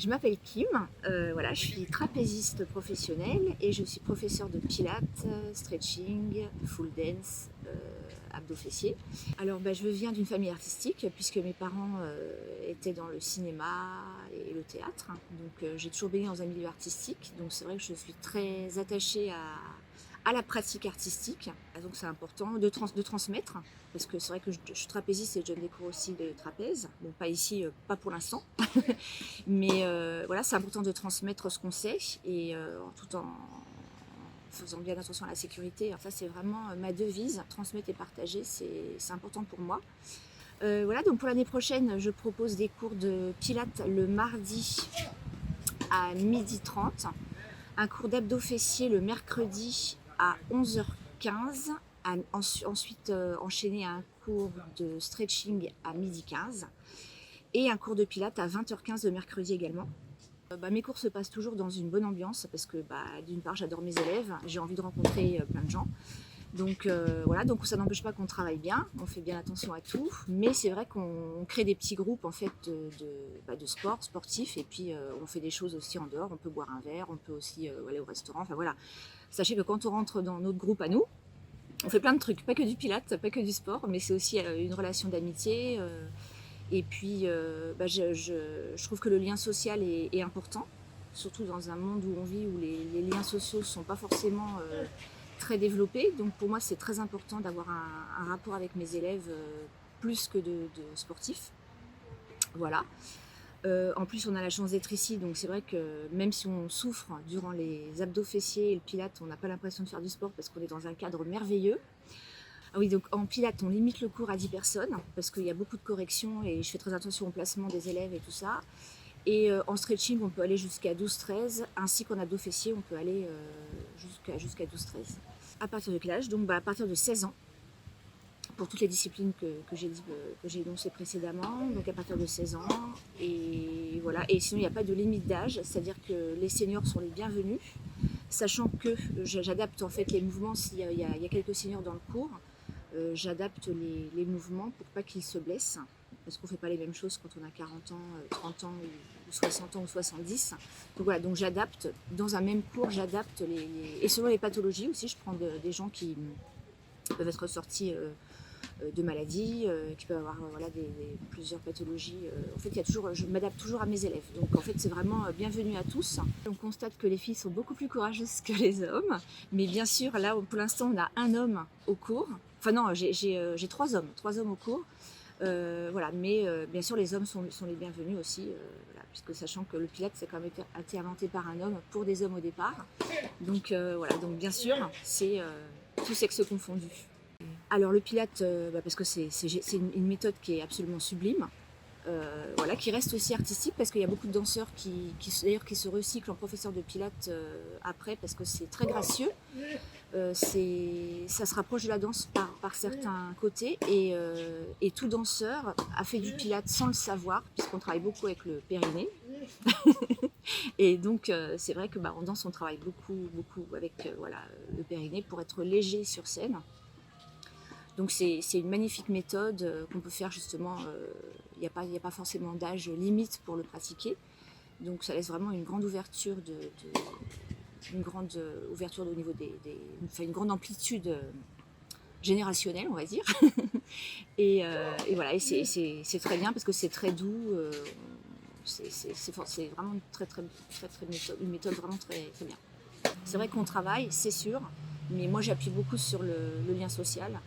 Je m'appelle Kim, voilà, je suis trapéziste professionnelle et je suis professeure de pilates, stretching, full dance, abdos fessiers. Alors je viens d'une famille artistique puisque mes parents étaient dans le cinéma et le théâtre. Donc j'ai toujours baigné dans un milieu artistique. Donc c'est vrai que je suis très attachée à la pratique artistique. Donc c'est important de transmettre, parce que c'est vrai que je suis trapéziste et je donne des cours aussi de trapèze. Bon, pas ici, pas pour l'instant. Mais voilà, c'est important de transmettre ce qu'on sait et tout en faisant bien attention à la sécurité. Alors ça, c'est vraiment ma devise, transmettre et partager, c'est important pour moi. Voilà, donc pour l'année prochaine, je propose des cours de pilates le mardi à 12h30, un cours d'abdos fessiers le mercredi à 11h15, ensuite enchaîner un cours de stretching à 12h15 et un cours de pilates à 20h15 le mercredi également. Mes cours se passent toujours dans une bonne ambiance parce que d'une part j'adore mes élèves, j'ai envie de rencontrer plein de gens. Donc voilà, donc ça n'empêche pas qu'on travaille bien, on fait bien attention à tout, mais c'est vrai qu'on crée des petits groupes en fait de sport, sportifs, et puis on fait des choses aussi en dehors, on peut boire un verre, on peut aussi aller au restaurant, enfin voilà. Sachez que quand on rentre dans notre groupe à nous, on fait plein de trucs, pas que du pilates, pas que du sport, mais c'est aussi une relation d'amitié. Et puis, je trouve que le lien social est important, surtout dans un monde où on vit, où les liens sociaux ne sont pas forcément très développés. Donc pour moi, c'est très important d'avoir un rapport avec mes élèves plus que de sportifs. Voilà. En plus, on a la chance d'être ici, donc c'est vrai que même si on souffre durant les abdos fessiers et le pilate, on n'a pas l'impression de faire du sport parce qu'on est dans un cadre merveilleux. Ah oui, donc en pilates, on limite le cours à 10 personnes parce qu'il y a beaucoup de corrections et je fais très attention au placement des élèves et tout ça. Et en stretching, on peut aller jusqu'à 12-13, ainsi qu'en abdos fessiers, on peut aller jusqu'à 12-13. À partir de quel âge? Donc à partir de 16 ans, pour toutes les disciplines que j'ai énoncées précédemment, donc à partir de 16 ans. Et voilà. Et sinon, il n'y a pas de limite d'âge, c'est-à-dire que les seniors sont les bienvenus, sachant que j'adapte en fait les mouvements s'il y a quelques seniors dans le cours. J'adapte les mouvements pour pas qu'ils se blessent, parce qu'on ne fait pas les mêmes choses quand on a 40 ans, 30 ans, ou 60 ans ou 70. Donc voilà, donc j'adapte, dans un même cours, j'adapte et selon les pathologies aussi, je prends des gens qui peuvent être sortis de maladies, qui peuvent avoir plusieurs pathologies. En fait, je m'adapte toujours à mes élèves. Donc en fait, c'est vraiment bienvenue à tous. On constate que les filles sont beaucoup plus courageuses que les hommes. Mais bien sûr, là, pour l'instant, on a un homme au cours. Enfin non, j'ai trois hommes au cours. Voilà, mais bien sûr, les hommes sont les bienvenus aussi, voilà, puisque sachant que le pilates, c'est quand même été inventé par un homme pour des hommes au départ. Donc voilà, donc bien sûr, c'est tous sexes confondus. Alors le pilate, parce que c'est une méthode qui est absolument sublime, voilà, qui reste aussi artistique parce qu'il y a beaucoup de danseurs qui se recyclent en professeurs de pilates après parce que c'est très gracieux. Ça se rapproche de la danse par certains côtés et tout danseur a fait du pilates sans le savoir puisqu'on travaille beaucoup avec le périnée. Et donc c'est vrai que en danse on travaille beaucoup avec le périnée pour être léger sur scène. Donc c'est une magnifique méthode qu'on peut faire justement, il n'y a pas forcément d'âge limite pour le pratiquer. Donc ça laisse vraiment une grande ouverture au niveau une grande amplitude générationnelle, on va dire. Et voilà, et c'est très bien parce que c'est très doux. C'est vraiment une méthode vraiment très, très bien. C'est vrai qu'on travaille, c'est sûr, mais moi j'appuie beaucoup sur le lien social.